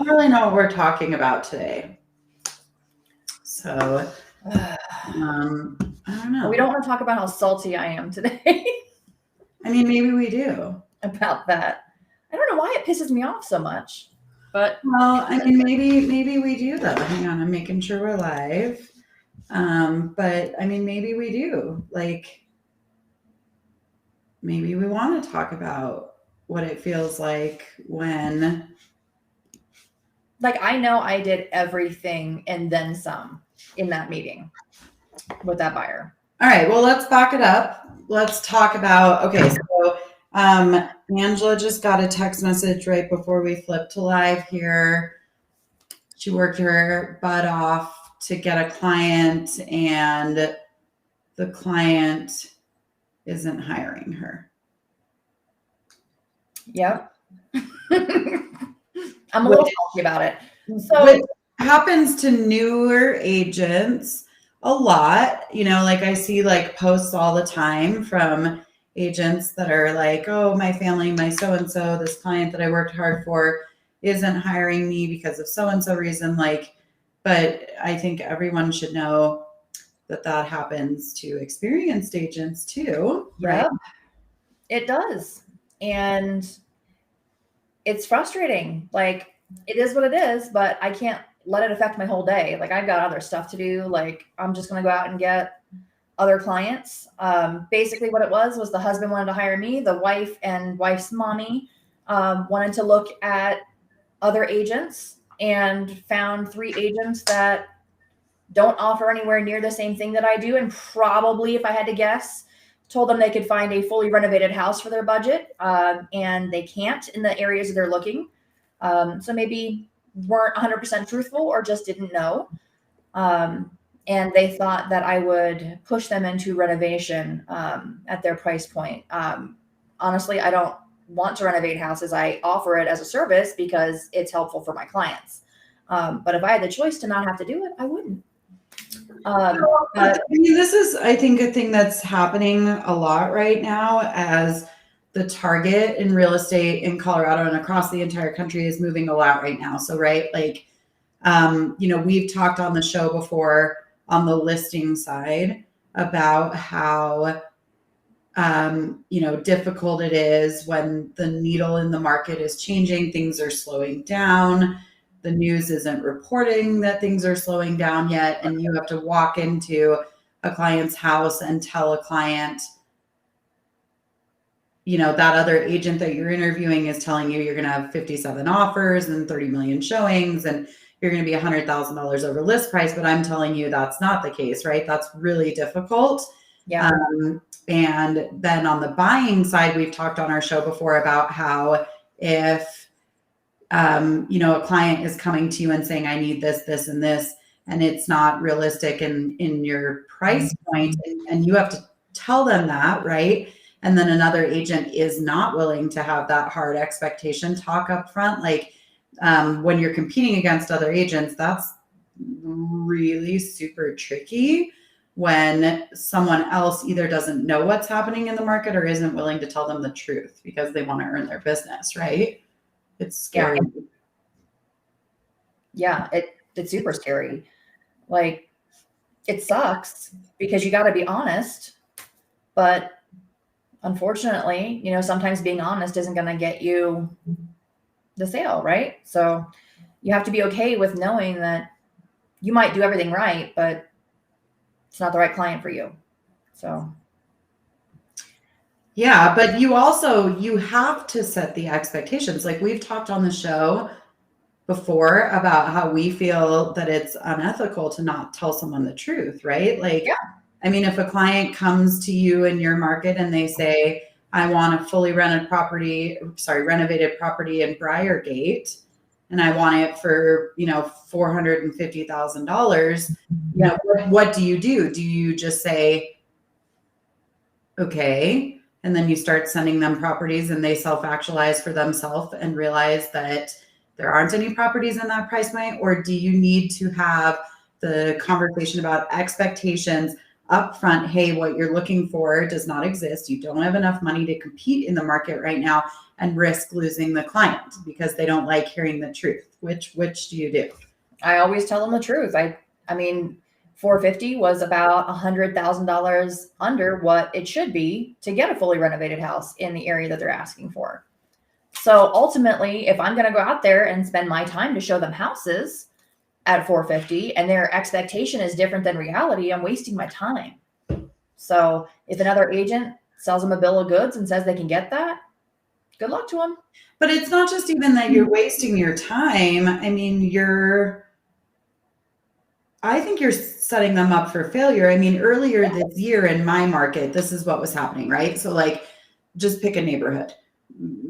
don't really know what we're talking about today. So, I don't know. We don't want to talk about how salty I am today I mean, maybe we do. about that. I don't know why it pisses me off so much, but Well, I mean, maybe we do though. Hang on, I'm making sure we're live. But I mean, maybe we do. Like, maybe we want to talk about what it feels like when. like I know I did everything and then some in that meeting with that buyer. All right, well, let's back it up. Let's talk about, okay, so Angela just got a text message right before we flipped to live here. She worked her butt off to get a client, and the client isn't hiring her. Yep. I'm a little salty about it. So What happens to newer agents a lot, you know, like I see like posts all the time from agents that are like, oh, my family, my so-and-so, this client that I worked hard for isn't hiring me because of so-and-so reason. Like, but I think everyone should know that that happens to experienced agents too, right? yeah, it does. And it's frustrating. Like it is what it is, but I can't let it affect my whole day. Like I've got other stuff to do. Like I'm just going to go out and get other clients. Basically what it was the husband wanted to hire me. The wife and wife's mommy wanted to look at other agents and found 3 agents that don't offer anywhere near the same thing that I do. And probably, if I had to guess, told them they could find a fully renovated house for their budget. And they can't in the areas that they're looking. So maybe weren't 100% truthful or just didn't know. And they thought that I would push them into renovation at their price point. Honestly, I don't want to renovate houses. I offer it as a service because it's helpful for my clients. But if I had the choice to not have to do it, I wouldn't. I mean, this is, I think, a thing that's happening a lot right now as the target in real estate in Colorado and across the entire country is moving a lot right now. So, right, like, you know, we've talked on the show before on the listing side about how, you know, difficult it is when the needle in the market is changing, things are slowing down. The news isn't reporting that things are slowing down yet. And you have to walk into a client's house and tell a client, you know, that other agent that you're interviewing is telling you you're going to have 57 offers and 30 million showings and you're going to be $100,000 over list price. But I'm telling you that's not the case, right? That's really difficult. Yeah. And then on the buying side, we've talked on our show before about how if, you know, a client is coming to you and saying, I need this, this, and this, and it's not realistic in your price point, and you have to tell them that, right? And then another agent is not willing to have that hard expectation talk up front. Like when you're competing against other agents, that's really super tricky when someone else either doesn't know what's happening in the market or isn't willing to tell them the truth because they want to earn their business, right? It's scary. Yeah, it's super scary. Like it sucks because you got to be honest, but unfortunately, you know, sometimes being honest isn't going to get you the sale, right? So you have to be okay with knowing that you might do everything right, but it's not the right client for you. So yeah, but you have to set the expectations. Like we've talked on the show before about how we feel that it's unethical to not tell someone the truth, right? Like, yeah. I mean, if a client comes to you in your market and they say, I want a fully renovated property in Briargate, and I want it for, you know, $450,000, you know, what do? Do you just say, okay, and then you start sending them properties and they self-actualize for themselves and realize that there aren't any properties in that price point? Or do you need to have the conversation about expectations up front? Hey, what you're looking for does not exist. You don't have enough money to compete in the market right now. and risk losing the client because they don't like hearing the truth? Which do you do? I always tell them the truth. I mean, 450 was about $100,000 under what it should be to get a fully renovated house in the area that they're asking for. So ultimately, if I'm going to go out there and spend my time to show them houses at 450 and their expectation is different than reality, I'm wasting my time. So if another agent sells them a bill of goods and says they can get that, good luck to them. But it's not just even that you're wasting your time. I mean, I think you're setting them up for failure. I mean, earlier this year in my market, this is what was happening, right? So like, just pick a neighborhood,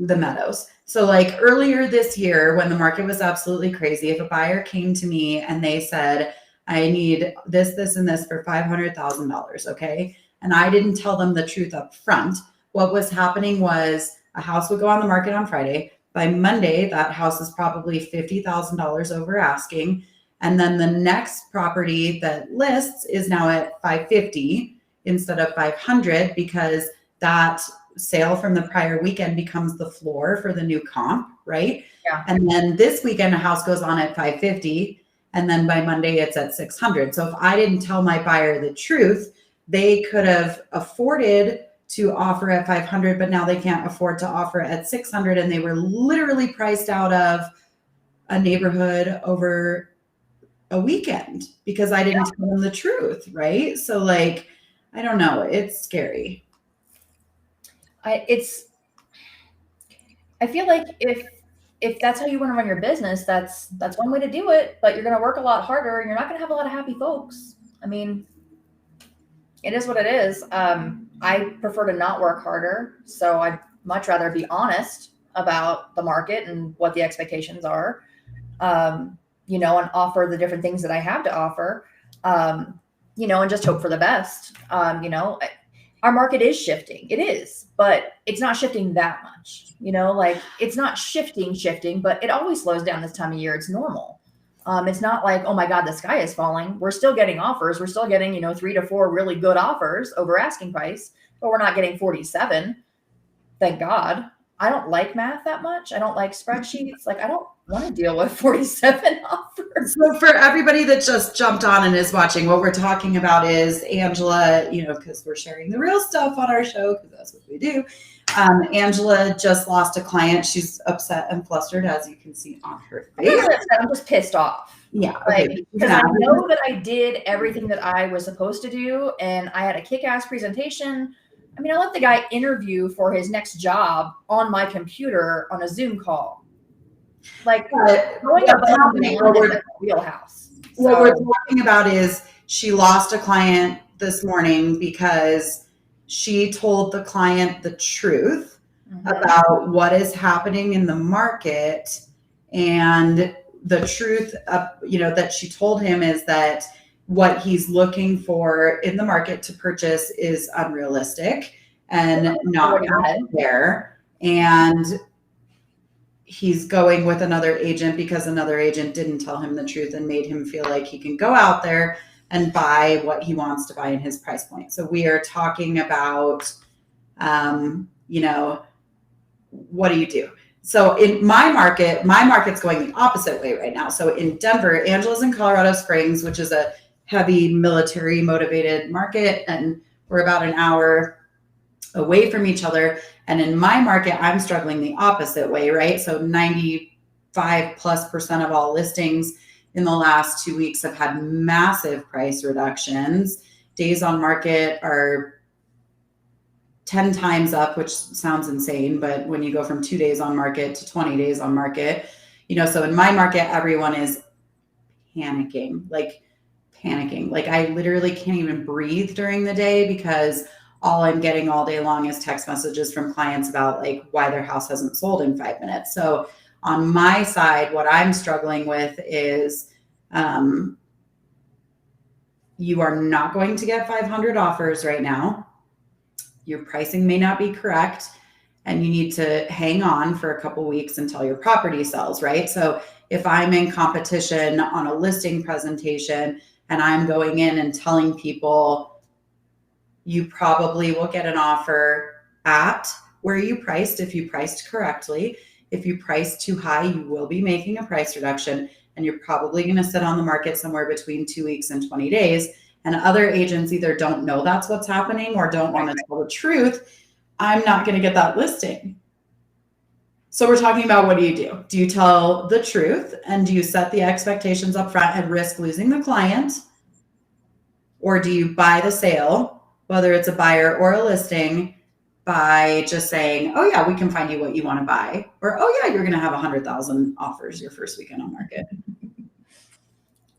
the Meadows. So like earlier this year when the market was absolutely crazy, if a buyer came to me and they said, I need this, this, and this for $500,000, okay? And I didn't tell them the truth up front. What was happening was a house would go on the market on Friday. By Monday, that house is probably $50,000 over asking. And then the next property that lists is now at 550 instead of 500 because that sale from the prior weekend becomes the floor for the new comp, right? Yeah. And then this weekend a house goes on at 550 and then by Monday it's at 600. So if I didn't tell my buyer the truth, they could have afforded to offer at 500, but now they can't afford to offer at 600 and they were literally priced out of a neighborhood over a weekend because I didn't tell them the truth, right? So like, I don't know, it's scary. I feel like if that's how you want to run your business, that's one way to do it, but you're going to work a lot harder and you're not going to have a lot of happy folks. I mean, it is what it is. I prefer to not work harder. So I'd much rather be honest about the market and what the expectations are, and offer the different things that I have to offer, and just hope for the best. Our market is shifting. It is, but it's not shifting that much, like it's not shifting, but it always slows down this time of year. It's normal. It's not like, oh my God, the sky is falling. We're still getting offers. We're still getting, 3 to 4 really good offers over asking price, but we're not getting 47. Thank God. I don't like math that much. I don't like spreadsheets. Like I don't want to deal with 47 offers. So for everybody that just jumped on and is watching, what we're talking about is Angela, because we're sharing the real stuff on our show, because that's what we do. Angela just lost a client. She's upset and flustered, as you can see on her face. I'm just pissed off. Yeah. Okay. Because I know that I did everything that I was supposed to do, and I had a kick-ass presentation. I mean, I let the guy interview for his next job on my computer on a Zoom call. Like going above and beyond is like a wheelhouse. What we're talking about is she lost a client this morning because she told the client the truth about what is happening in the market, and the truth that she told him is that what he's looking for in the market to purchase is unrealistic and not out there. And he's going with another agent because another agent didn't tell him the truth and made him feel like he can go out there and buy what he wants to buy in his price point. So we are talking about, what do you do? So in my market's going the opposite way right now. So in Denver, Angela's in Colorado Springs, which is a heavy military motivated market. And we're about an hour away from each other. And in my market, I'm struggling the opposite way, right? So 95+% of all listings in the last 2 weeks have had massive price reductions. Days on market are 10 times up, which sounds insane. But when you go from 2 days on market to 20 days on market, so in my market, everyone is panicking. Like I literally can't even breathe during the day because all I'm getting all day long is text messages from clients about like why their house hasn't sold in 5 minutes. So on my side, what I'm struggling with is you are not going to get 500 offers right now. Your pricing may not be correct, and you need to hang on for a couple weeks until your property sells, right? So if I'm in competition on a listing presentation and I'm going in and telling people you probably will get an offer at where you priced. If you priced correctly, if you price too high, you will be making a price reduction, and you're probably going to sit on the market somewhere between 2 weeks and 20 days. And other agents either don't know that's what's happening or don't want to tell the truth. I'm not going to get that listing. So we're talking about, what do you do? Do you tell the truth and do you set the expectations up front and risk losing the client? Or do you buy the sale, whether it's a buyer or a listing, by just saying, oh yeah, we can find you what you want to buy, or oh yeah, you're going to have 100,000 offers your first weekend on market?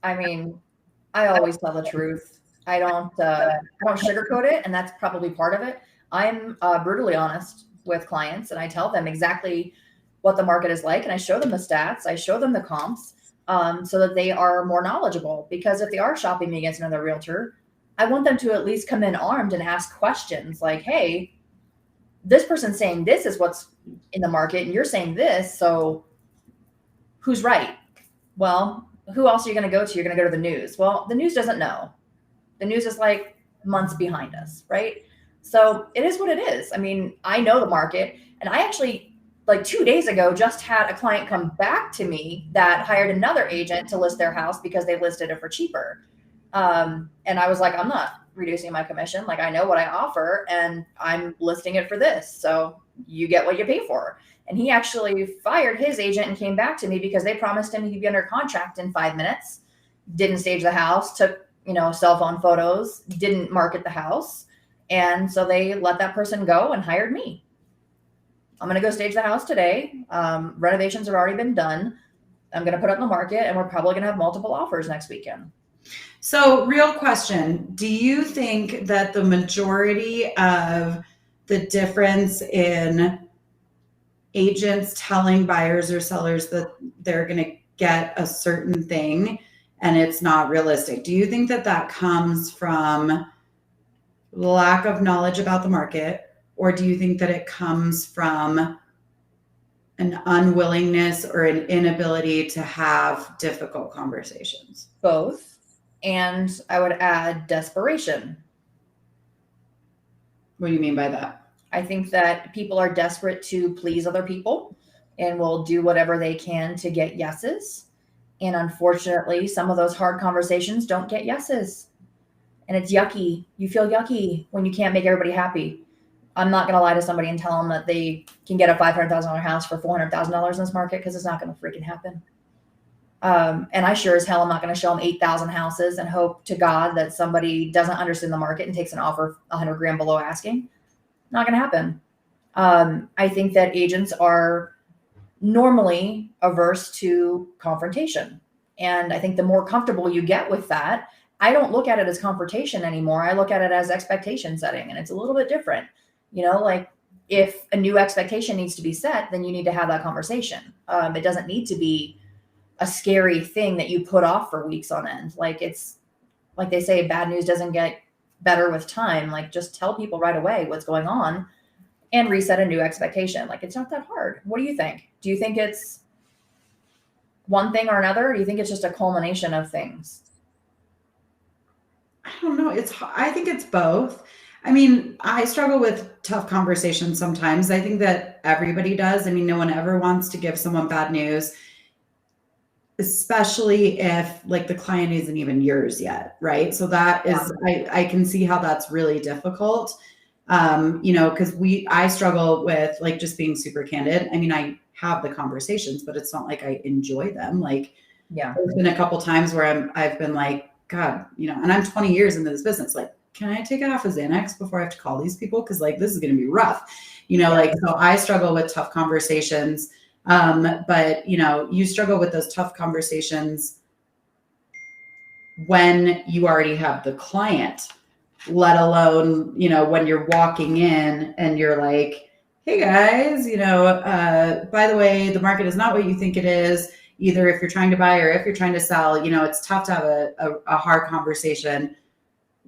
I mean, I always tell the truth. I don't sugarcoat it, and that's probably part of it. I'm brutally honest with clients, and I tell them exactly what the market is like, and I show them the stats, I show them the comps, so that they are more knowledgeable. Because if they are shopping me against another realtor, I want them to at least come in armed and ask questions like, hey, this person's saying this is what's in the market, and you're saying this, so who's right? Well, who else are you going to go to? You're going to go to the news. Well, the news doesn't know. The news is like months behind us, right? So it is what it is. I mean, I know the market, and I actually, like 2 days ago, just had a client come back to me that hired another agent to list their house because they listed it for cheaper. And I was like, I'm not reducing my commission. Like, I know what I offer, and I'm listing it for this. So you get what you pay for. And he actually fired his agent and came back to me because they promised him he'd be under contract in 5 minutes. Didn't stage the house, took, cell phone photos, didn't market the house. And so they let that person go and hired me. I'm going to go stage the house today. Renovations have already been done. I'm going to put it on the market, and we're probably going to have multiple offers next weekend. So, real question. Do you think that the majority of the difference in agents telling buyers or sellers that they're going to get a certain thing and it's not realistic, do you think that that comes from lack of knowledge about the market, or do you think that it comes from an unwillingness or an inability to have difficult conversations? Both. And I would add desperation. What do you mean by that? I think that people are desperate to please other people and will do whatever they can to get yeses. And unfortunately, some of those hard conversations don't get yeses. And it's yucky. You feel yucky when you can't make everybody happy. I'm not going to lie to somebody and tell them that they can get a $500,000 house for $400,000 in this market, because it's not going to freaking happen. And I sure as hell am not going to show them 8,000 houses and hope to God that somebody doesn't understand the market and takes an offer $100,000 below asking. Not going to happen. I think that agents are normally averse to confrontation. And I think the more comfortable you get with that, I don't look at it as confrontation anymore. I look at it as expectation setting, and it's a little bit different. Like if a new expectation needs to be set, then you need to have that conversation. It doesn't need to be a scary thing that you put off for weeks on end. Like, it's like they say, bad news doesn't get better with time. Like, just tell people right away what's going on and reset a new expectation. Like, it's not that hard. What do you think? Do you think it's one thing or another? Or do you think it's just a culmination of things? I don't know. I think it's both. I mean, I struggle with tough conversations sometimes. I think that everybody does. I mean, no one ever wants to give someone bad news, especially if like the client isn't even yours yet, right? So that is, I can see how that's really difficult. Because I struggle with like just being super candid. I mean, I have the conversations, but it's not like I enjoy them. Like, yeah, there's been a couple times where I've been like, God, and I'm 20 years into this business. Like, can I take half a Xanax before I have to call these people? Because like, this is going to be rough, so I struggle with tough conversations. But you struggle with those tough conversations when you already have the client, let alone, when you're walking in and you're like, hey guys, by the way, the market is not what you think it is, either if you're trying to buy or if you're trying to sell. It's tough to have a hard conversation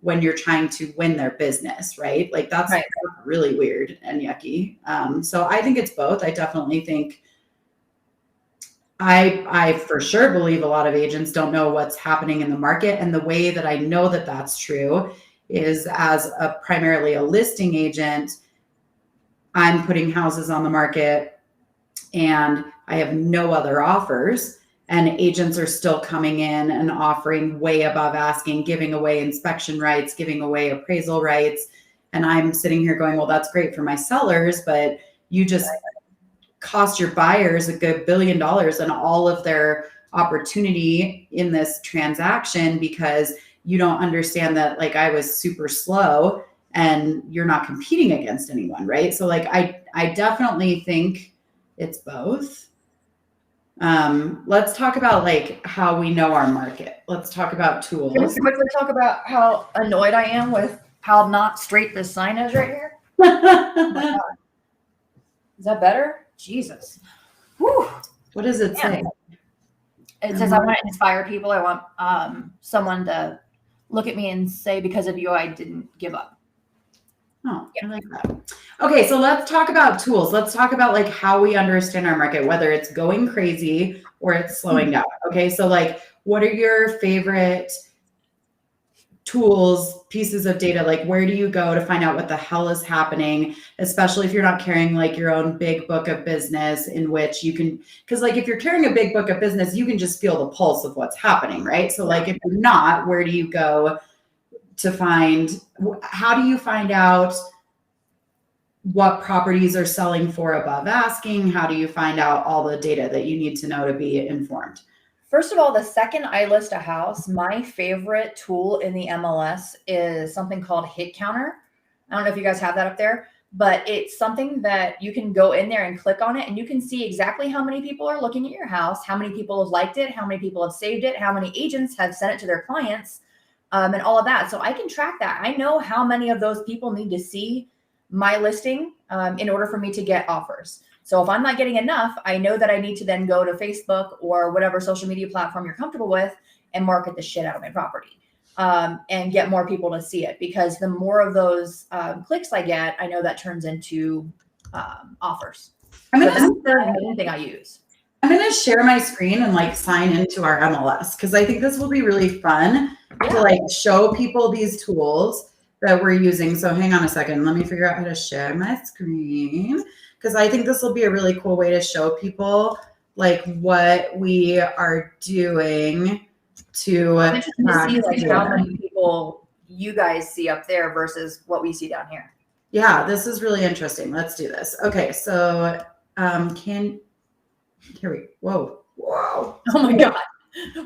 when you're trying to win their business, right? Like that's right. Really weird and yucky. So I think it's both. I definitely think I for sure believe a lot of agents don't know what's happening in the market. And the way that I know that that's true is as primarily a listing agent, I'm putting houses on the market and I have no other offers, and agents are still coming in and offering way above asking, giving away inspection rights, giving away appraisal rights. And I'm sitting here going, well, that's great for my sellers, but you just cost your buyers a good $1 billion and all of their opportunity in this transaction because you don't understand that, like, I was super slow and you're not competing against anyone, right? So like I definitely think it's both. Let's talk about like how we know our market. Let's talk about tools. Can we quickly talk about how annoyed I am with how not straight this sign is right here? Oh my God. Is that better? Jesus. Whew. What does it say? It says, I want to inspire people. I want someone to look at me and say, because of you, I didn't give up. Oh, I like that. Okay, so let's talk about tools. Let's talk about like how we understand our market, whether it's going crazy or it's slowing down. Okay, so like, what are your favorite tools, pieces of data? Like, where do you go to find out what the hell is happening, especially if you're not carrying like your own big book of business in which you can, because like if you're carrying a big book of business, you can just feel the pulse of what's happening, right? So like if you're not, where do you go to find, how do you find out what properties are selling for above asking? How do you find out all the data that you need to know to be informed? First of all, the second I list a house, my favorite tool in the MLS is something called Hit Counter. I don't know if you guys have that up there, but it's something that you can go in there and click on it and you can see exactly how many people are looking at your house, how many people have liked it, how many people have saved it, how many agents have sent it to their clients, and all of that. So I can track that. I know how many of those people need to see my listing in order for me to get offers. So if I'm not getting enough, I know that I need to then go to Facebook or whatever social media platform you're comfortable with and market the shit out of my property and get more people to see it. Because the more of those clicks I get, I know that turns into offers. So that's the main thing I use. I'm going to share my screen and like sign into our MLS because I think this will be really fun to like show people these tools that we're using. So hang on a second. Let me figure out how to share my screen because I think this will be a really cool way to show people like what we are doing to I'm interested to see like how many people you guys see up there versus what we see down here. Yeah, this is really interesting. Let's do this. Okay, so whoa. Oh my God.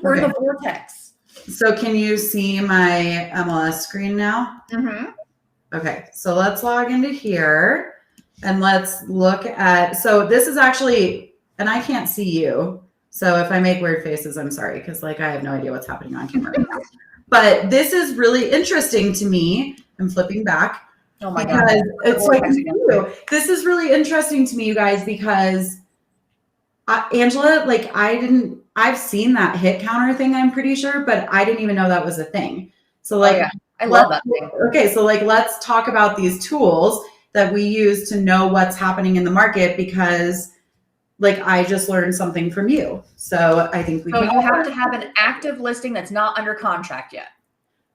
We're in the vortex. So can you see my MLS screen now? Mm-hmm. Okay, so let's log into here and let's look at, so this is actually, and I can't see you. So if I make weird faces, I'm sorry, because like I have no idea what's happening on camera right now. But this is really interesting to me. I'm flipping back. Oh my God. It's like, this is really interesting to me, you guys, because Angela, like I've seen that hit counter thing, I'm pretty sure, but I didn't even know that was a thing. So like, I love that thing. Okay. So like, let's talk about these tools that we use to know what's happening in the market because like, I just learned something from you. So I think you have to have an active listing that's not under contract yet.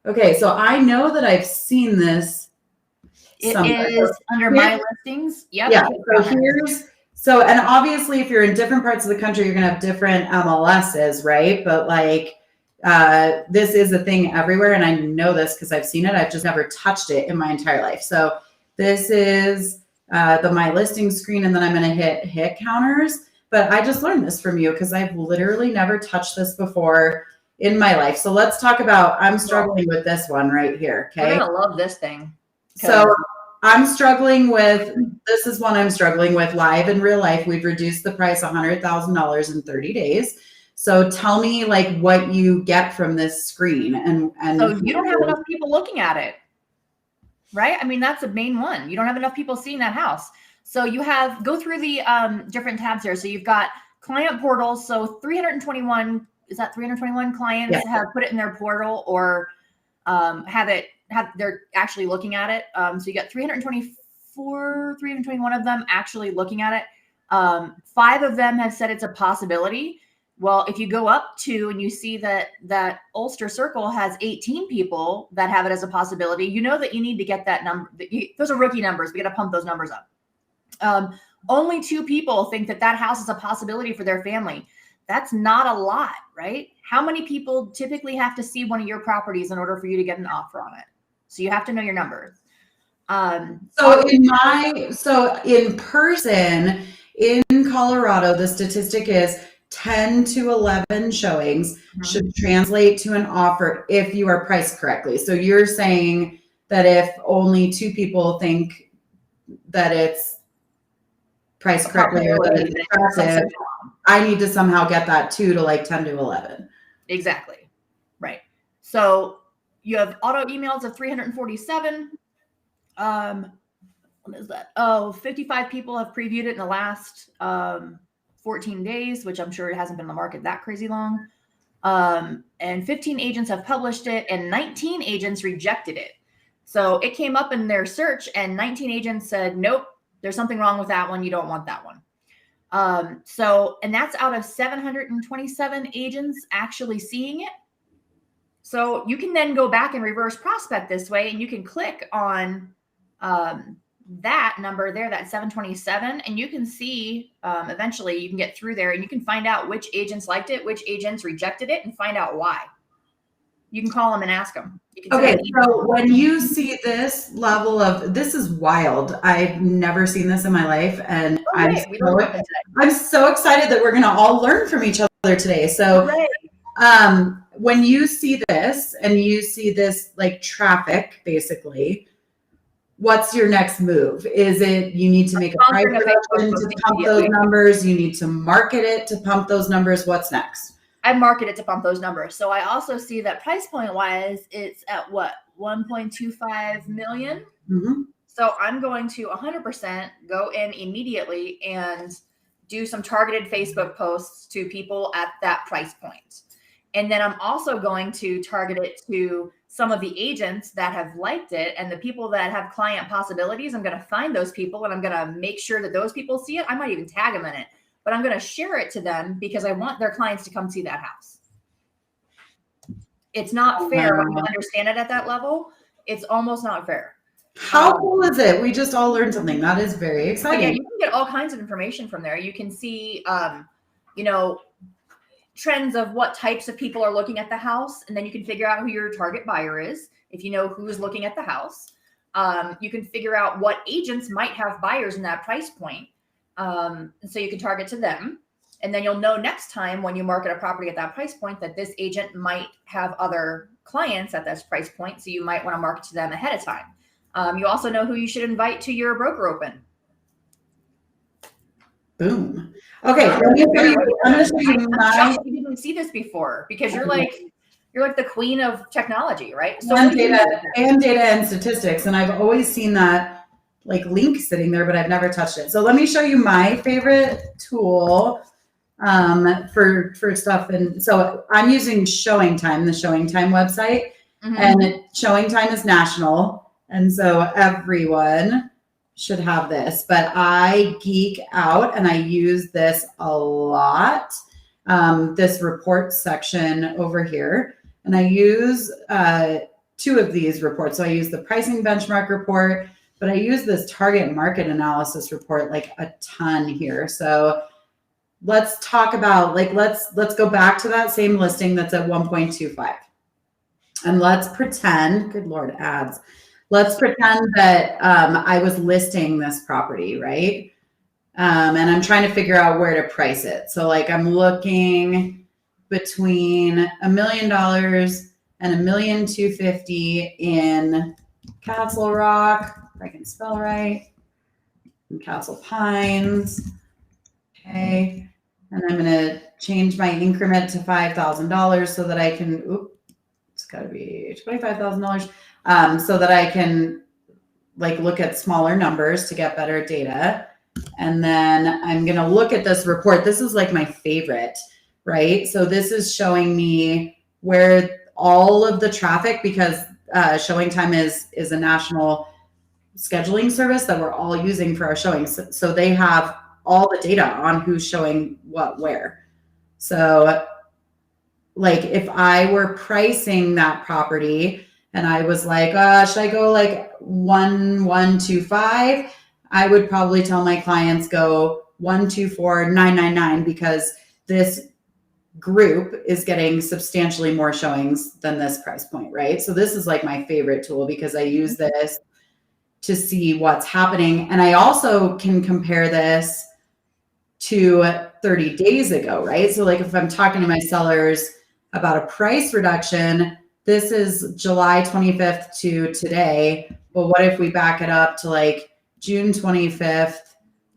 Okay. So I know that I've seen this. It is under my listings. Yep. Yeah. So and obviously if you're in different parts of the country, you're going to have different MLSs, right? But like, this is a thing everywhere. And I know this because I've seen it. I've just never touched it in my entire life. So this is the My Listing screen, and then I'm going to hit counters. But I just learned this from you because I've literally never touched this before in my life. So let's talk about, I'm struggling with this one right here. Okay. You're going to love this thing. So I'm struggling with, this is one I'm struggling with live in real life. We've reduced the price $100,000 in 30 days. So tell me like what you get from this screen and so you don't have enough people looking at it, right? I mean, that's the main one. You don't have enough people seeing that house. So you go through the different tabs here. So you've got client portals. So 321 clients have put it in their portal or they're actually looking at it. So you got 321 of them actually looking at it. 5 of them have said it's a possibility. Well, if you go up to and you see that Ulster Circle has 18 people that have it as a possibility, you know that you need to get that number. Those are rookie numbers. We got to pump those numbers up. Only 2 people think that house is a possibility for their family. That's not a lot, right? How many people typically have to see one of your properties in order for you to get an offer on it? So you have to know your numbers. So in person in Colorado, the statistic is 10 to 11 showings should translate to an offer if you are priced correctly. So you're saying that if only 2 people think that it's priced correctly or that it's attractive, I need to somehow get that 2 to like 10 to 11. Exactly. Right. So you have auto emails of 347. What is that? Oh, 55 people have previewed it in the last 14 days, which I'm sure it hasn't been on the market that crazy long. And 15 agents have published it and 19 agents rejected it. So it came up in their search and 19 agents said, nope, there's something wrong with that one. You don't want that one. And that's out of 727 agents actually seeing it. So you can then go back and reverse prospect this way, and you can click on that number there, that 727, and you can see eventually you can get through there and you can find out which agents liked it, which agents rejected it, and find out why. You can call them and ask them. Okay, so when you see this level of, this is wild. I've never seen this in my life, and I'm so excited that we're going to all learn from each other today. So when you see this and you see this like traffic, basically, what's your next move? Is it you need to make a price reduction to pump those numbers? You need to market it to pump those numbers. What's next? I market it to pump those numbers. So I also see that price point wise, it's at what? 1.25 million. Mm-hmm. So I'm going to 100% go in immediately and do some targeted Facebook posts to people at that price point. And then I'm also going to target it to some of the agents that have liked it, and the people that have client possibilities. I'm going to find those people and I'm going to make sure that those people see it. I might even tag them in it, but I'm going to share it to them because I want their clients to come see that house. It's not fair when you understand it at that level. It's almost not fair. How cool is it? We just all learned something. That is very exciting. Yeah, you can get all kinds of information from there. You can see, trends of what types of people are looking at the house, and then you can figure out who your target buyer is if you know who's looking at the house. You can figure out what agents might have buyers in that price point, and so you can target to them, and then you'll know next time when you market a property at that price point that this agent might have other clients at this price point, so you might want to market to them ahead of time. You also know who you should invite to your broker open. Boom. Okay, I'm going to show you my. You didn't see this before because you're like the queen of technology, right? So and data and statistics, and I've always seen that like link sitting there, but I've never touched it. So let me show you my favorite tool for stuff. And so I'm using ShowingTime, the ShowingTime website, and ShowingTime is national, and so everyone should have this, but I geek out and I use this a lot. This report section over here, and I use 2 of these reports. So I use the pricing benchmark report, but I use this target market analysis report like a ton here. So let's talk about let's go back to that same listing that's at 1.25, and let's pretend, good Lord, ads. Let's pretend that I was listing this property, right? And I'm trying to figure out where to price it. So like I'm looking between $1 million and $1,250,000 in Castle Rock, if I can spell right, and Castle Pines. Okay. And I'm going to change my increment to $5,000 so that I can, it's got to be $25,000. So that I can like look at smaller numbers to get better data. And then I'm going to look at this report. This is like my favorite, right? So this is showing me where all of the traffic, because ShowingTime is a national scheduling service that we're all using for our showings. So they have all the data on who's showing what where. So like if I were pricing that property and I was like, should I go like 1.125? I would probably tell my clients go 124,999 because this group is getting substantially more showings than this price point, right? So this is like my favorite tool because I use this to see what's happening. And I also can compare this to 30 days ago, right? So like if I'm talking to my sellers about a price reduction, this is July 25th to today. But what if we back it up to like June 25th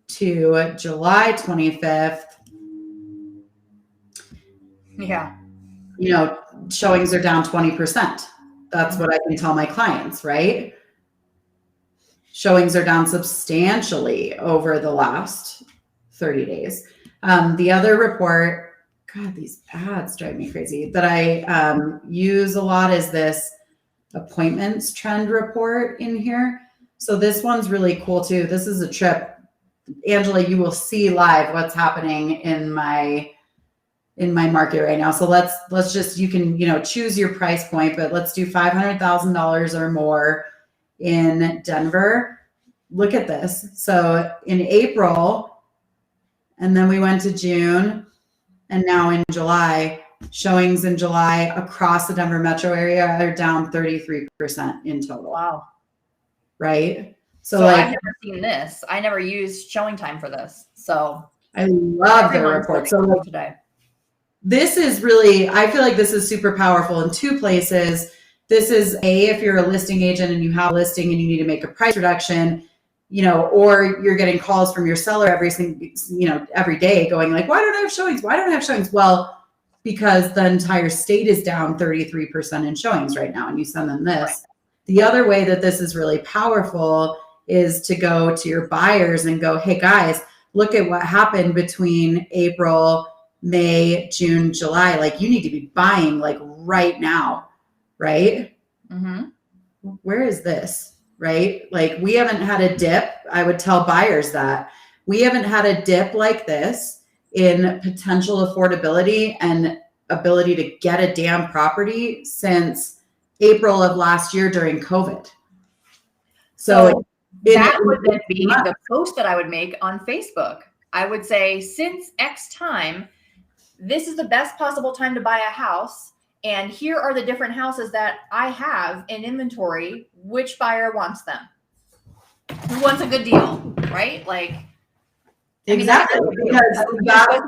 to July 25th? Yeah. You know, showings are down 20%. That's what I can tell my clients, right? Showings are down substantially over the last 30 days. The other report, God, these ads drive me crazy, that I use a lot is this appointments trend report in here. So this one's really cool too. This is a trip. Angela, you will see live what's happening in my market right now. So let's just, you can, choose your price point, but let's do $500,000 or more in Denver. Look at this. So in April, and then we went to June, and now in July, showings in July across the Denver metro area are down 33% in total. Wow. Right? So like, I've never seen this. I never used showing time for this. So I love the report. So like, today. This is really, I feel like this is super powerful in two places. This is if you're a listing agent and you have a listing and you need to make a price reduction, or you're getting calls from your seller every day going like, why don't I have showings? Why don't I have showings? Well, because the entire state is down 33% in showings right now, and you send them this. Right. The other way that this is really powerful is to go to your buyers and go, hey guys, look at what happened between April, May, June, July. Like you need to be buying like right now, right? Mm-hmm. Where is this? Right? Like we haven't had a dip. I would tell buyers that we haven't had a dip like this in potential affordability and ability to get a damn property since April of last year during COVID. So that would then be the post that I would make on Facebook. I would say, since X time, this is the best possible time to buy a house. And here are the different houses that I have in inventory. Which buyer wants them? Who wants a good deal, right? Like, exactly. Because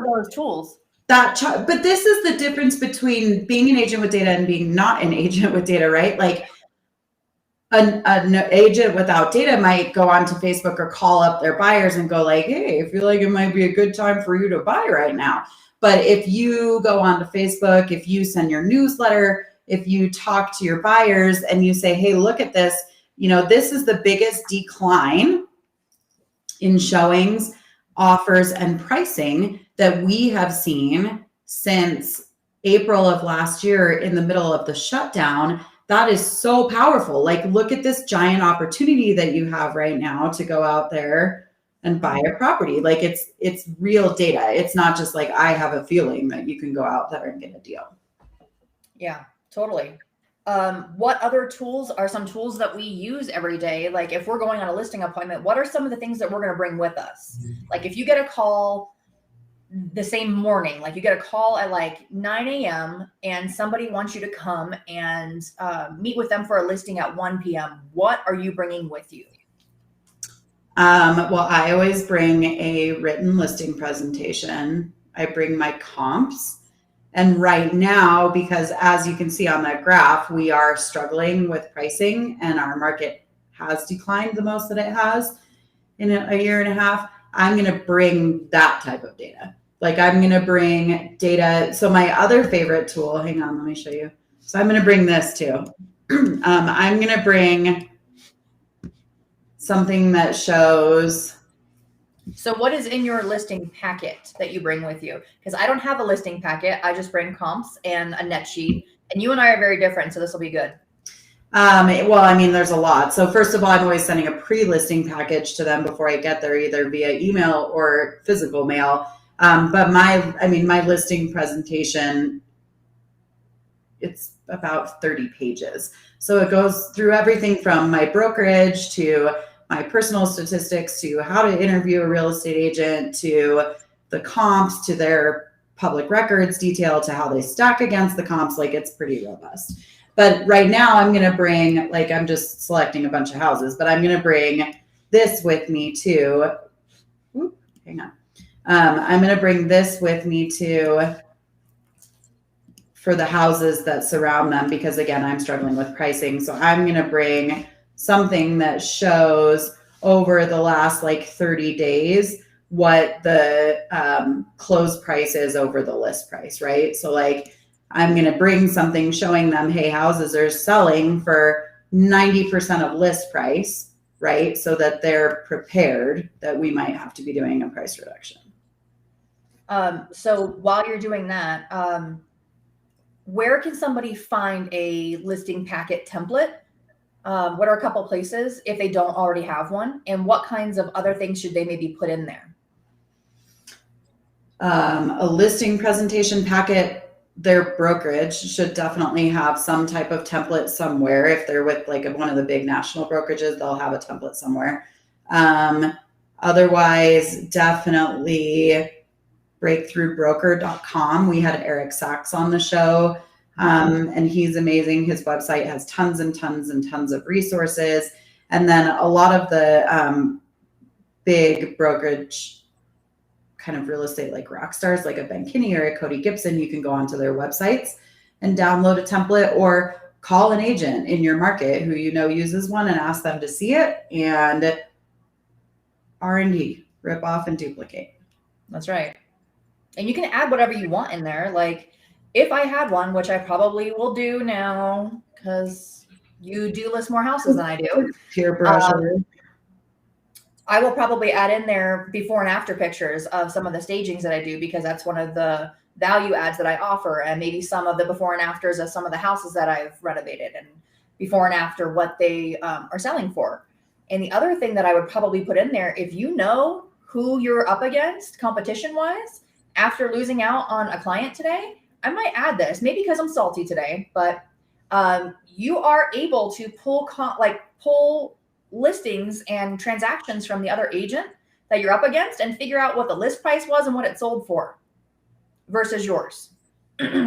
those tools. But this is the difference between being an agent with data and being not an agent with data, right? Like an agent without data might go onto Facebook or call up their buyers and go like, hey, I feel like it might be a good time for you to buy right now. But if you go onto Facebook, if you send your newsletter, if you talk to your buyers and you say, hey, look at this, this is the biggest decline in showings, offers, and pricing that we have seen since April of last year in the middle of the shutdown. That is so powerful. Like, look at this giant opportunity that you have right now to go out there and buy a property. Like it's real data. It's not just like, I have a feeling that you can go out there and get a deal. Yeah, totally. What other tools are some tools that we use every day? Like if we're going on a listing appointment, what are some of the things that we're going to bring with us? Like if you get a call the same morning, like you get a call at like 9 a.m. and somebody wants you to come and meet with them for a listing at 1 p.m. What are you bringing with you? Well, I always bring a written listing presentation. I bring my comps. And right now, because as you can see on that graph, we are struggling with pricing and our market has declined the most that it has in a year and a half, I'm going to bring that type of data. Like I'm going to bring data. So my other favorite tool, hang on, let me show you. So I'm going to bring this too. I'm going to bring something that shows. So what is in your listing packet that you bring with you? Because I don't have a listing packet. I just bring comps and a net sheet. And you and I are very different, so this will be good. Well, I mean, there's a lot. So first of all, I'm always sending a pre-listing package to them before I get there, either via email or physical mail. But my listing presentation, it's about 30 pages. So it goes through everything from my brokerage to my personal statistics to how to interview a real estate agent to the comps to their public records detail to how they stack against the comps. Like it's pretty robust. But right now I'm going to bring, like, I'm just selecting a bunch of houses, but I'm going to bring this with me too. Hang on. I'm going to bring this with me too for the houses that surround them, because again, I'm struggling with pricing. So I'm going to bring something that shows over the last like 30 days what the close price is over the list price, right? So like I'm going to bring something showing them, hey, houses are selling for 90% of list price, right? So that they're prepared that we might have to be doing a price reduction. So while you're doing that, where can somebody find a listing packet template? What are a couple places if they don't already have one? And what kinds of other things should they maybe put in there? A listing presentation packet, their brokerage should definitely have some type of template somewhere. If they're with like one of the big national brokerages, they'll have a template somewhere. Otherwise, definitely breakthroughbroker.com. We had Eric Sachs on the show, and he's amazing. His website has tons and tons and tons of resources. And then a lot of the big brokerage kind of real estate like rock stars, like a Ben Kinney or a Cody Gibson, you can go onto their websites and download a template, or call an agent in your market who you know uses one and ask them to see it, and R&D, rip off and duplicate. That's right. And you can add whatever you want in there. Like if I had one, which I probably will do now because you do list more houses than I do. Peer pressure. I will probably add in there before and after pictures of some of the stagings that I do, because that's one of the value adds that I offer, and maybe some of the before and afters of some of the houses that I've renovated, and before and after what they are selling for. And the other thing that I would probably put in there, if you know who you're up against competition wise after losing out on a client today, I might add this, maybe because I'm salty today, but you are able to pull listings and transactions from the other agent that you're up against and figure out what the list price was and what it sold for versus yours.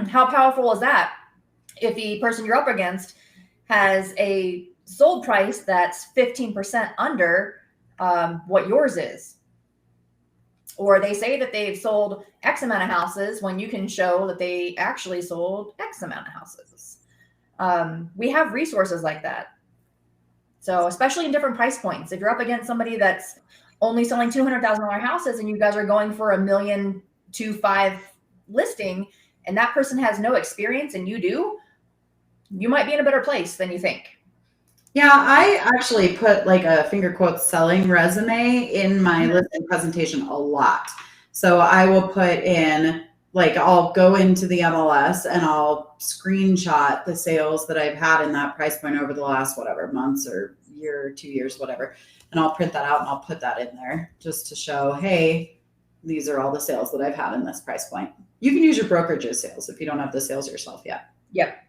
How powerful is that? If the person you're up against has a sold price that's 15% under what yours is, or they say that they've sold X amount of houses when you can show that they actually sold X amount of houses. We have resources like that. So especially in different price points, if you're up against somebody that's only selling $200,000 houses and you guys are going for $1.25 million listing, and that person has no experience and you do, you might be in a better place than you think. Yeah, I actually put like a finger quotes selling resume in my listing presentation a lot. So I will put in, like, I'll go into the MLS and I'll screenshot the sales that I've had in that price point over the last whatever months or year or 2 years, whatever. And I'll print that out and I'll put that in there just to show, hey, these are all the sales that I've had in this price point. You can use your brokerage's sales if you don't have the sales yourself yet. Yep.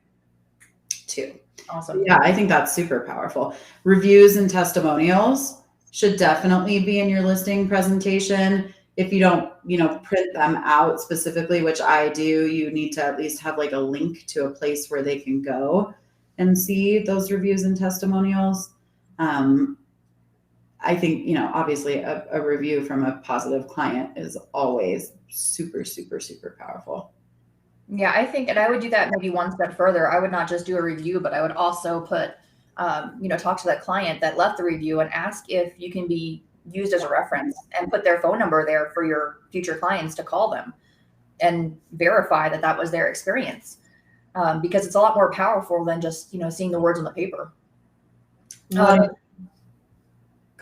Too. Awesome. Yeah, I think that's super powerful. Reviews and testimonials should definitely be in your listing presentation. If you don't, print them out specifically, which I do, you need to at least have like a link to a place where they can go and see those reviews and testimonials. I think, obviously a review from a positive client is always super, super, super powerful. Yeah, I think, and I would do that maybe one step further. I would not just do a review, but I would also put, talk to that client that left the review and ask if you can be used as a reference, and put their phone number there for your future clients to call them and verify that that was their experience. Because it's a lot more powerful than just, seeing the words on the paper. Go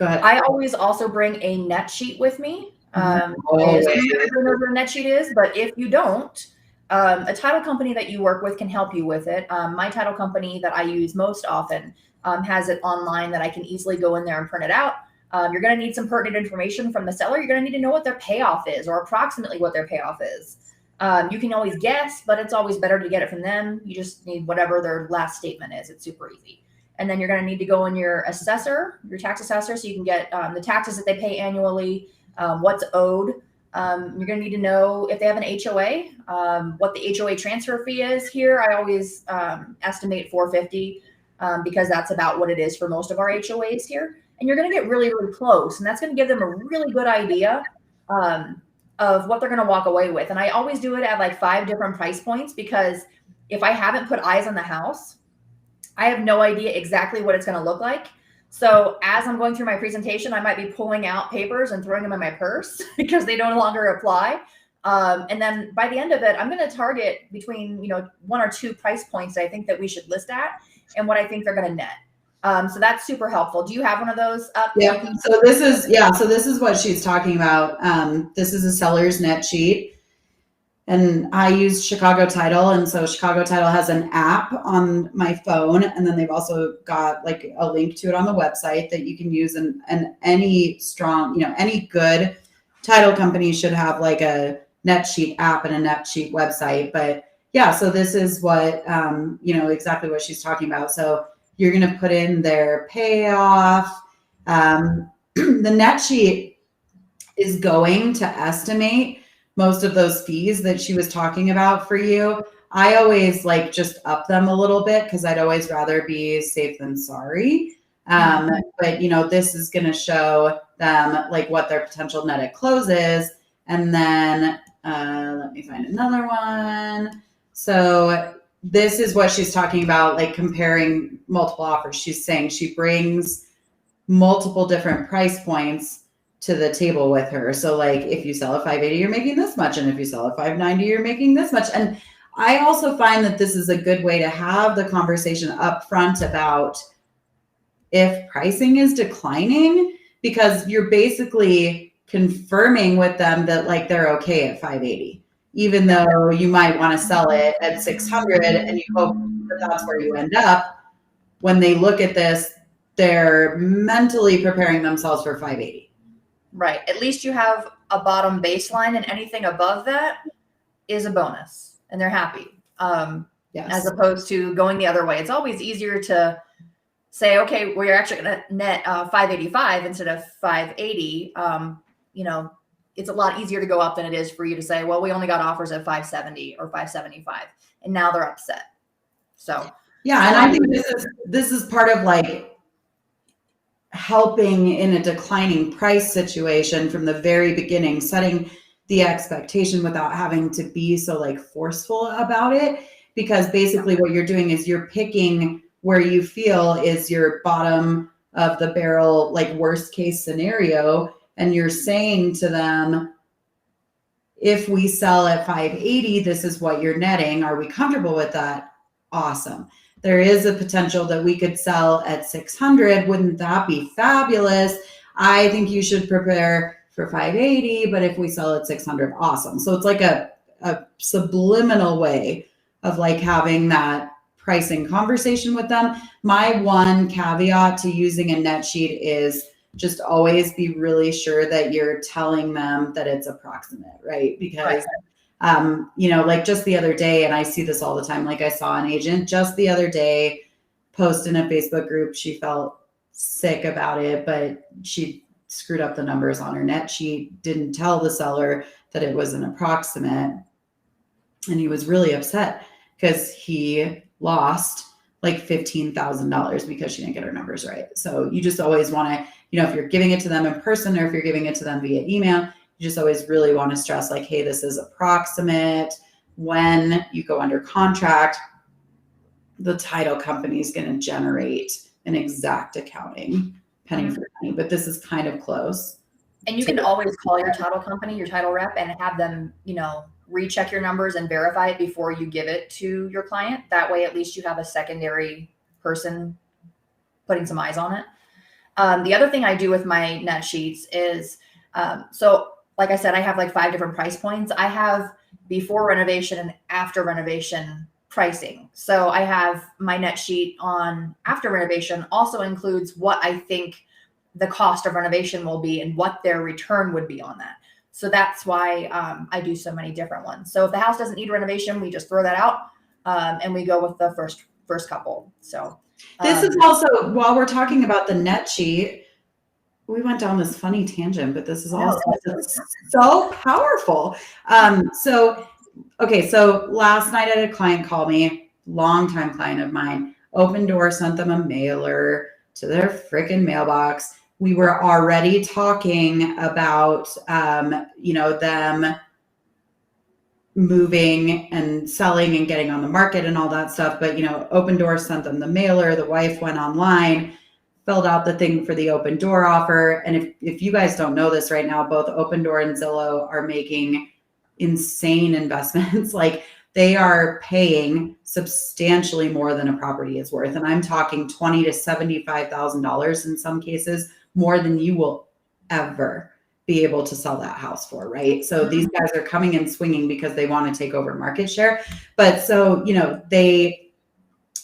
ahead. I always also bring a net sheet with me. Everyone knows what a net sheet is, but if you don't, a title company that you work with can help you with it. My title company that I use most often has it online that I can easily go in there and print it out. You're going to need some pertinent information from the seller. You're going to need to know what their payoff is, or approximately what their payoff is. You can always guess, but it's always better to get it from them. You just need whatever their last statement is. It's super easy. And then you're going to need to go in your assessor, your tax assessor, so you can get the taxes that they pay annually, what's owed. You're going to need to know if they have an HOA, what the HOA transfer fee is here. I always estimate $450 because that's about what it is for most of our HOAs here. And you're going to get really, really close. And that's going to give them a really good idea of what they're going to walk away with. And I always do it at like 5 different price points, because if I haven't put eyes on the house, I have no idea exactly what it's going to look like. So as I'm going through my presentation, I might be pulling out papers and throwing them in my purse because they no longer apply. And then by the end of it, I'm going to target between, 1 or 2 price points I think that we should list at and what I think they're going to net. So that's super helpful. Do you have one of those up? Yeah. So this is what she's talking about. This is a seller's net sheet. And I use Chicago Title. And so Chicago Title has an app on my phone. And then they've also got like a link to it on the website that you can use. And any strong, any good title company should have like a NetSheet app and a NetSheet website. But yeah, so this is what, exactly what she's talking about. So you're going to put in their payoff. The NetSheet is going to estimate most of those fees that she was talking about for you. I always like just up them a little bit because I'd always rather be safe than sorry. But this is going to show them like what their potential net at close is. And then let me find another one. So this is what she's talking about, like comparing multiple offers. She's saying she brings multiple different price points to the table with her. So like if you sell at 580, you're making this much. And if you sell at 590, you're making this much. And I also find that this is a good way to have the conversation up front about if pricing is declining, because you're basically confirming with them that like they're okay at 580, even though you might want to sell it at 600 and you hope that that's where you end up. When they look at this, they're mentally preparing themselves for 580. Right. At least you have a bottom baseline, and anything above that is a bonus, and they're happy. Yes. As opposed to going the other way. It's always easier to say, okay, well, you're actually going to net 585 instead of 580. It's a lot easier to go up than it is for you to say, well, we only got offers at 570 or 575, and now they're upset. So yeah, and I think this is part of like helping in a declining price situation from the very beginning, setting the expectation without having to be so like forceful about it. Because basically what you're doing is you're picking where you feel is your bottom of the barrel, like worst case scenario. And you're saying to them, if we sell at 580, this is what you're netting. Are we comfortable with that? Awesome. There is a potential that we could sell at 600. Wouldn't that be fabulous? I think you should prepare for 580, but if we sell at 600, awesome. So it's like a subliminal way of like having that pricing conversation with them. My one caveat to using a net sheet is just always be really sure that you're telling them that it's approximate, right? Because like just the other day, and I see this all the time, like I saw an agent just the other day post in a Facebook group. She felt sick about it, but she screwed up the numbers on her net sheet, didn't tell the seller that it was an approximate. And he was really upset because he lost like $15,000 because she didn't get her numbers right. So you just always want to, if you're giving it to them in person or if you're giving it to them via email, you just always really want to stress like, hey, this is approximate. When you go under contract, the title company is going to generate an exact accounting penny for penny, but this is kind of close. And you can always call your title company, your title rep, and have them, recheck your numbers and verify it before you give it to your client. That way, at least you have a secondary person putting some eyes on it. The other thing I do with my net sheets is, like I said, I have like 5 different price points. I have before renovation and after renovation pricing. So I have my net sheet on after renovation also includes what I think the cost of renovation will be and what their return would be on that. So that's why I do so many different ones. So if the house doesn't need renovation, we just throw that out and we go with the first couple. So this is also, while we're talking about the net sheet, we went down this funny tangent, but this is also so powerful. So last night I had a client call me, longtime client of mine. Opendoor sent them a mailer to their freaking mailbox. We were already talking about, them moving and selling and getting on the market and all that stuff. But, Opendoor sent them the mailer. The wife went online, filled out the thing for the Opendoor offer. And if you guys don't know this right now, both Opendoor and Zillow are making insane investments. Like, they are paying substantially more than a property is worth. And I'm talking $20,000 to $75,000 in some cases, more than you will ever be able to sell that house for, right? So these guys are coming and swinging because they want to take over market share. But so, they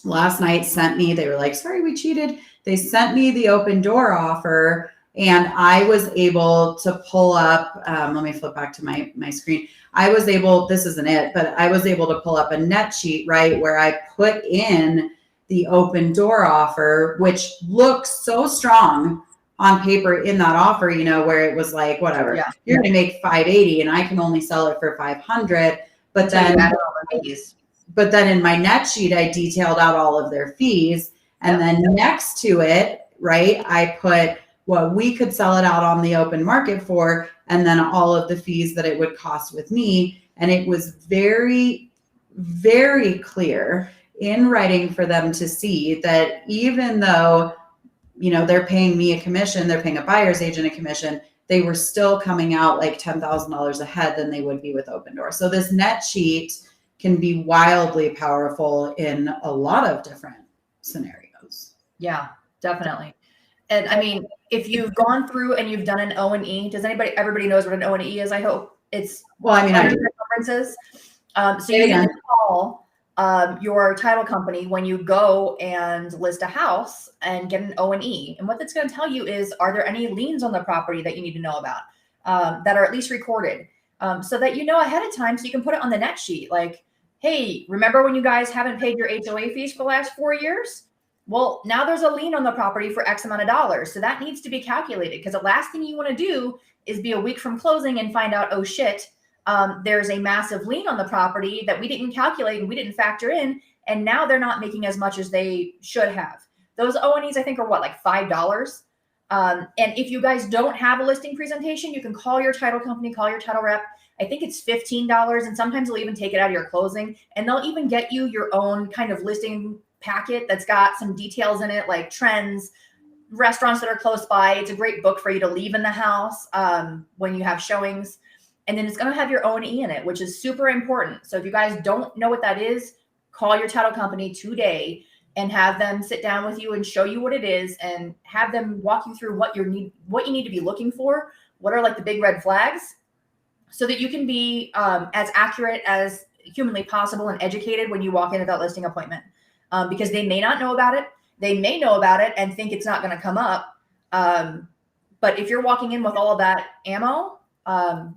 last night sent me, they were like, sorry, we cheated. They sent me the Opendoor offer, and I was able to pull up, let me flip back to my screen. This isn't it, but I was able to pull up a net sheet, right, where I put in the Opendoor offer, which looks so strong on paper in that offer, where it was like, whatever, you're going to make 580 and I can only sell it for 500. But then in my net sheet, I detailed out all of their fees. And then next to it, right, I put what we could sell it out on the open market for, and then all of the fees that it would cost with me. And it was very, very clear in writing for them to see that even though, they're paying me a commission, they're paying a buyer's agent a commission, they were still coming out like $10,000 ahead than they would be with Opendoor. So this net sheet can be wildly powerful in a lot of different scenarios. Yeah, definitely. And I mean, if you've gone through and you've done an O&E, everybody knows what an O&E is, I hope. It's conferences. So you can call your title company when you go and list a house and get an O&E. And what that's going to tell you is, are there any liens on the property that you need to know about that are at least recorded, so that you know ahead of time, so you can put it on the net sheet. Like, hey, remember when you guys haven't paid your HOA fees for the last 4 years? Well, now there's a lien on the property for X amount of dollars. So that needs to be calculated, because the last thing you want to do is be a week from closing and find out, oh shit, there's a massive lien on the property that we didn't calculate and we didn't factor in. And now they're not making as much as they should have. Those O&Es, I think, are what, like $5? And if you guys don't have a listing presentation, you can call your title company, call your title rep. I think it's $15, and sometimes they'll even take it out of your closing, and they'll even get you your own kind of listing packet that's got some details in it, like trends, restaurants that are close by. It's a great book for you to leave in the house when you have showings. And then it's going to have your O&E in it, which is super important. So if you guys don't know what that is, call your title company today and have them sit down with you and show you what it is, and have them walk you through what you need to be looking for, what are like the big red flags, so that you can be as accurate as humanly possible and educated when you walk into that listing appointment. Because they may not know about it. They may know about it and think it's not going to come up. But if you're walking in with all of that ammo,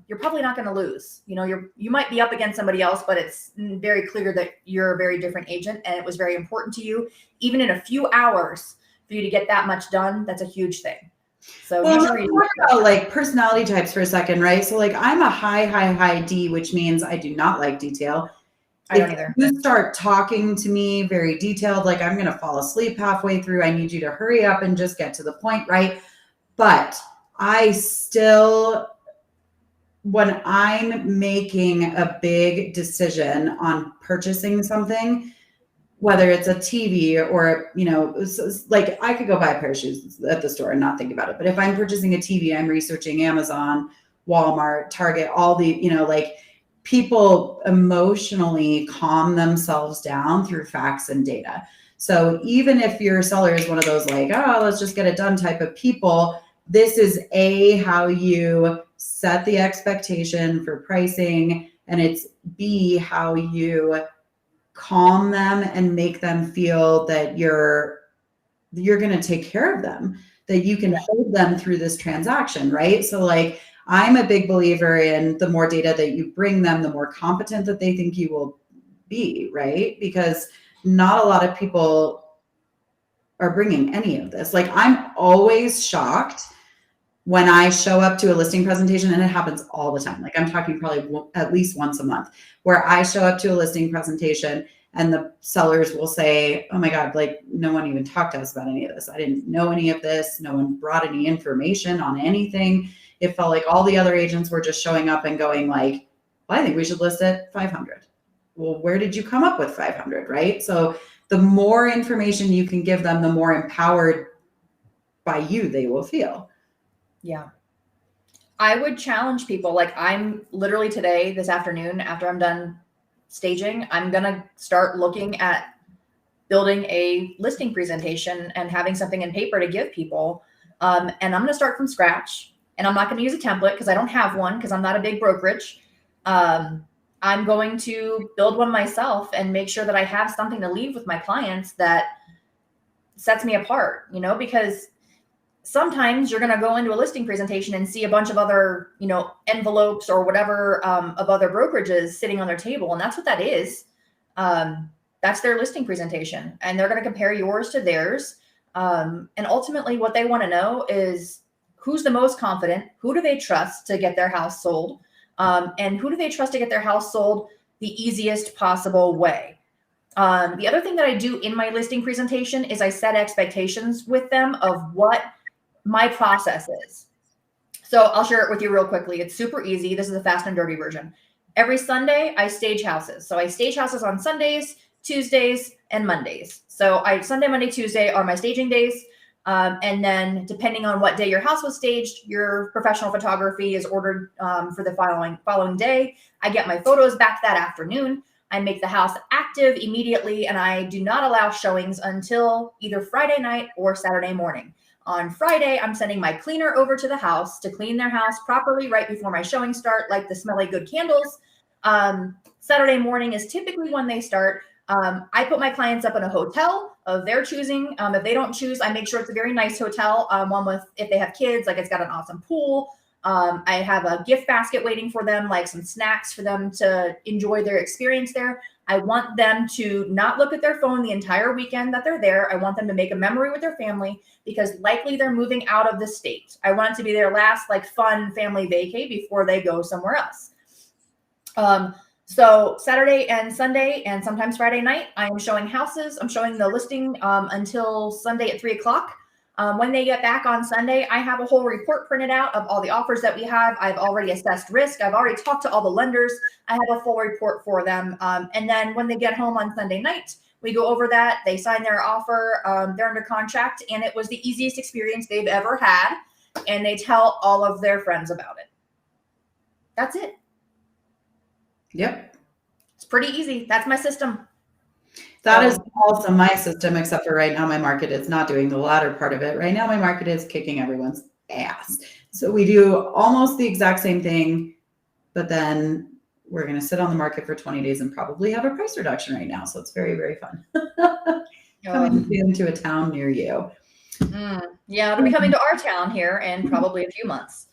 you're probably not going to lose. You might be up against somebody else, but it's very clear that you're a very different agent, and it was very important to you, even in a few hours, for you to get that much done. That's a huge thing. So let's talk about like personality types for a second, right? So like, I'm a high D, which means I do not like detail. I don't either. You start talking to me very detailed, like I'm going to fall asleep halfway through. I need you to hurry up and just get to the point, right? But I still, when I'm making a big decision on purchasing something, whether it's a TV or, like I could go buy a pair of shoes at the store and not think about it. But if I'm purchasing a TV, I'm researching Amazon, Walmart, Target, all the, people emotionally calm themselves down through facts and data. So even if your seller is one of those like, oh, let's just get it done type of people, this is how you set the expectation for pricing, and it's B, how you calm them and make them feel that you're going to take care of them, that you can hold them through this transaction, right? So like, I'm a big believer in the more data that you bring them, the more competent that they think you will be, right? Because not a lot of people are bringing any of this. Like, I'm always shocked when I show up to a listing presentation, and it happens all the time. Like, I'm talking probably at least once a month, where I show up to a listing presentation and the sellers will say, oh my God, like, no one even talked to us about any of this. I didn't know any of this. No one brought any information on anything. It felt like all the other agents were just showing up and going like, well, I think we should list at 500. Well, where did you come up with 500, right? So the more information you can give them, the more empowered by you they will feel. Yeah. I would challenge people. Like, I'm literally today, this afternoon, after I'm done staging, I'm going to start looking at building a listing presentation and having something in paper to give people. And I'm going to start from scratch, and I'm not going to use a template because I don't have one, because I'm not a big brokerage. I'm going to build one myself and make sure that I have something to leave with my clients that sets me apart, you know, because sometimes you're going to go into a listing presentation and see a bunch of other, you know, envelopes or whatever of other brokerages sitting on their table. And that's what that is. That's their listing presentation. And they're going to compare yours to theirs. And ultimately what they want to know is who's the most confident, who do they trust to get their house sold, and who do they trust to get their house sold the easiest possible way. The other thing that I do in my listing presentation is I set expectations with them of what my process is. So I'll share it with you real quickly. It's super easy. This is a fast and dirty version. Every Sunday, I stage houses. So I stage houses on Sundays, Tuesdays, and Mondays. So Sunday, Monday, Tuesday are my staging days. And then depending on what day your house was staged, your professional photography is ordered for the following day. I get my photos back that afternoon. I make the house active immediately, and I do not allow showings until either Friday night or Saturday morning. On Friday, I'm sending my cleaner over to the house to clean their house properly right before my showings start, like the smelly good candles. Saturday morning is typically when they start. I put my clients up in a hotel of their choosing. If they don't choose, I make sure it's a very nice hotel, one with, if they have kids, like it's got an awesome pool. I have a gift basket waiting for them, like some snacks for them to enjoy their experience there. I want them to not look at their phone the entire weekend that they're there. I want them to make a memory with their family, because likely they're moving out of the state. I want it to be their last like fun family vacay before they go somewhere else. So Saturday and Sunday and sometimes Friday night, I'm showing houses. I'm showing the listing until Sunday at 3 o'clock. When they get back on Sunday, I have a whole report printed out of all the offers that we have. I've already assessed risk. I've already talked to all the lenders. I have a full report for them. And then when they get home on Sunday night, we go over that. They sign their offer. They're under contract. And it was the easiest experience they've ever had. And they tell all of their friends about it. That's it. Yep. It's pretty easy. That's my system. That is also my system, except for right now, my market is not doing the latter part of it. Right now, my market is kicking everyone's ass. So we do almost the exact same thing, but then we're going to sit on the market for 20 days and probably have a price reduction right now. So it's very, very fun. Coming into a town near you. Yeah, it'll be coming to our town here in probably a few months,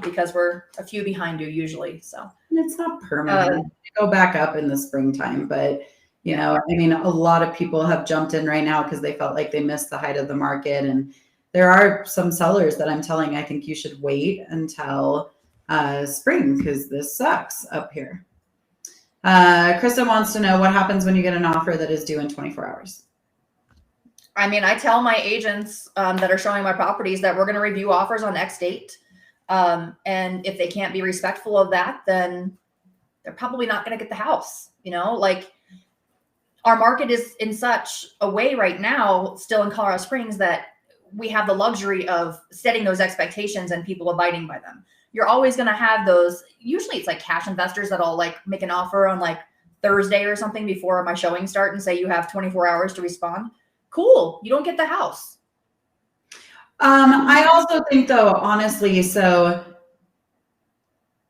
because we're a few behind you usually. So and it's not permanent. Go back up in the springtime, but you know, I mean, a lot of people have jumped in right now because they felt like they missed the height of the market. And there are some sellers that I'm telling, I think you should wait until spring because this sucks up here. Krista wants to know what happens when you get an offer that is due in 24 hours. I mean, I tell my agents that are showing my properties that we're going to review offers on X date. And if they can't be respectful of that, then they're probably not going to get the house. You know, like, our market is in such a way right now, still in Colorado Springs, that we have the luxury of setting those expectations and people abiding by them. You're always going to have those. Usually it's like cash investors that'll like make an offer on like Thursday or something before my showing start and say you have 24 hours to respond. Cool. You don't get the house. I also think though, honestly, so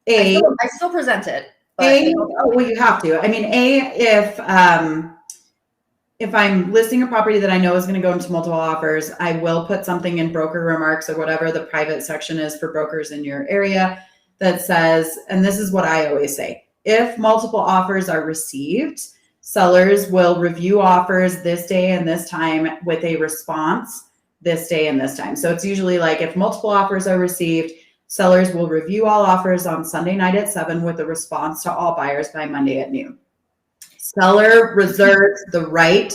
I still present it. Well, you have to. I mean, if I'm listing a property that I know is going to go into multiple offers, I will put something in broker remarks or whatever the private section is for brokers in your area that says, and this is what I always say, if multiple offers are received, sellers will review offers this day and this time with a response this day and this time. So it's usually like if multiple offers are received, sellers will review all offers on Sunday night at 7 with a response to all buyers by Monday at noon. Seller reserves the right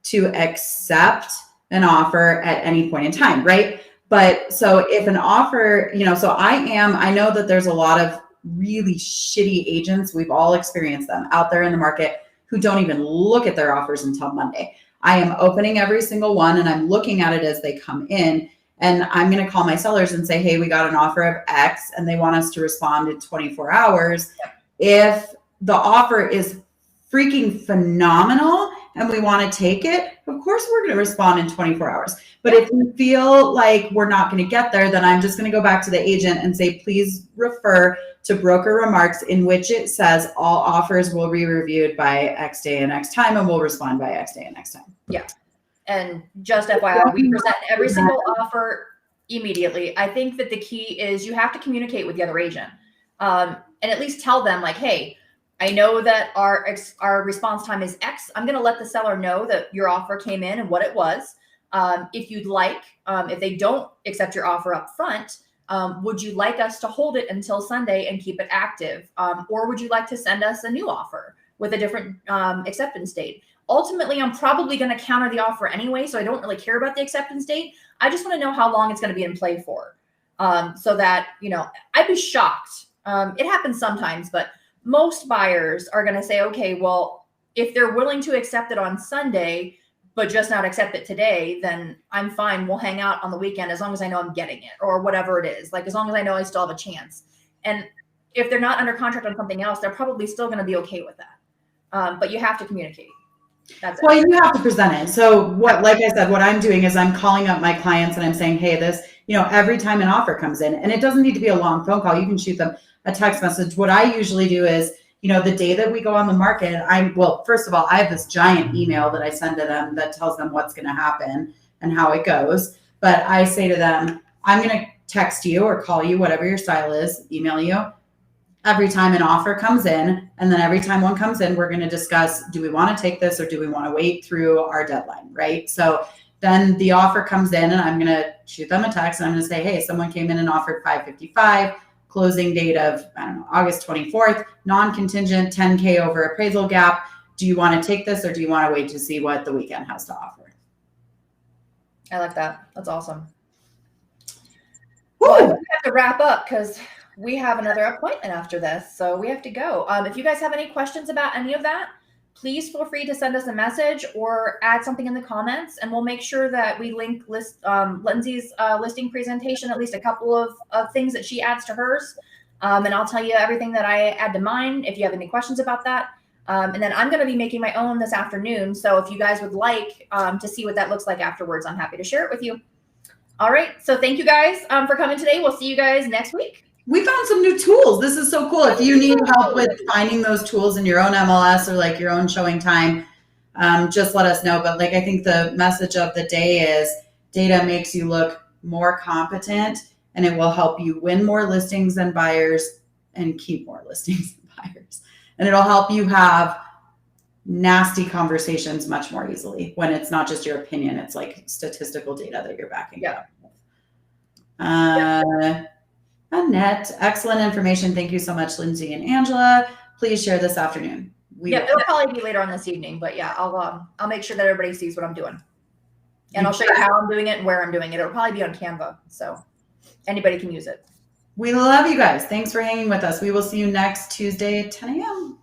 to accept an offer at any point in time, right? But so if an offer, so I know that there's a lot of really shitty agents, we've all experienced them out there in the market, who don't even look at their offers until Monday. I am opening every single one and I'm looking at it as they come in, and I'm going to call my sellers and say, hey, we got an offer of X and they want us to respond in 24 hours. If the offer is freaking phenomenal and we want to take it, of course we're going to respond in 24 hours. But if we feel like we're not going to get there, then I'm just going to go back to the agent and say, please refer to broker remarks in which it says all offers will be reviewed by X day and X time and we'll respond by X day and X time. Yeah. And just FYI, we present every single offer immediately. I think that the key is you have to communicate with the other agent, and at least tell them like, hey, I know that our response time is X. I'm going to let the seller know that your offer came in and what it was. If you'd like, if they don't accept your offer up front, would you like us to hold it until Sunday and keep it active? Or would you like to send us a new offer with a different acceptance date? Ultimately, I'm probably going to counter the offer anyway, so I don't really care about the acceptance date. I just want to know how long it's going to be in play for, so that, I'd be shocked. It happens sometimes, but most buyers are going to say, okay, well, if they're willing to accept it on Sunday, but just not accept it today, then I'm fine. We'll hang out on the weekend as long as I know I'm getting it, or whatever it is. Like, as long as I know I still have a chance. And if they're not under contract on something else, they're probably still going to be okay with that. But you have to communicate. That's it. Well, you have to present it. So like I said, what I'm doing is I'm calling up my clients and I'm saying, hey, this, every time an offer comes in, and it doesn't need to be a long phone call. You can shoot them a text message. What I usually do is, the day that we go on the market, first of all, I have this giant email that I send to them that tells them what's going to happen and how it goes. But I say to them, I'm going to text you or call you, whatever your style is, email you every time an offer comes in. And then every time one comes in, we're going to discuss, do we want to take this or do we want to wait through our deadline, right? So then the offer comes in and I'm going to shoot them a text and I'm going to say, hey, someone came in and offered $555. Closing date of, August 24th, non-contingent, 10K over appraisal gap. Do you want to take this or do you want to wait to see what the weekend has to offer? I like that. That's awesome. Woo! Well, we have to wrap up because we have another appointment after this. So we have to go. If you guys have any questions about any of that, please feel free to send us a message or add something in the comments, and we'll make sure that we link Lindsay's listing presentation, at least a couple of things that she adds to hers. And I'll tell you everything that I add to mine if you have any questions about that. And then I'm going to be making my own this afternoon. So if you guys would like to see what that looks like afterwards, I'm happy to share it with you. All right. So thank you guys for coming today. We'll see you guys next week. We found some new tools. This is so cool. If you need help with finding those tools in your own MLS or like your own showing time, just let us know. But I think the message of the day is data makes you look more competent and it will help you win more listings and buyers and keep more listings and buyers. And it'll help you have nasty conversations much more easily when it's not just your opinion. It's like statistical data that you're backing up. Annette, excellent information. Thank you so much, Lindsay and Angela. Please share this afternoon. It'll probably be later on this evening, but yeah, I'll make sure that everybody sees what I'm doing, and I'll show you how I'm doing it and where I'm doing it. It'll probably be on Canva, so anybody can use it. We love you guys. Thanks for hanging with us. We will see you next Tuesday at 10 a.m.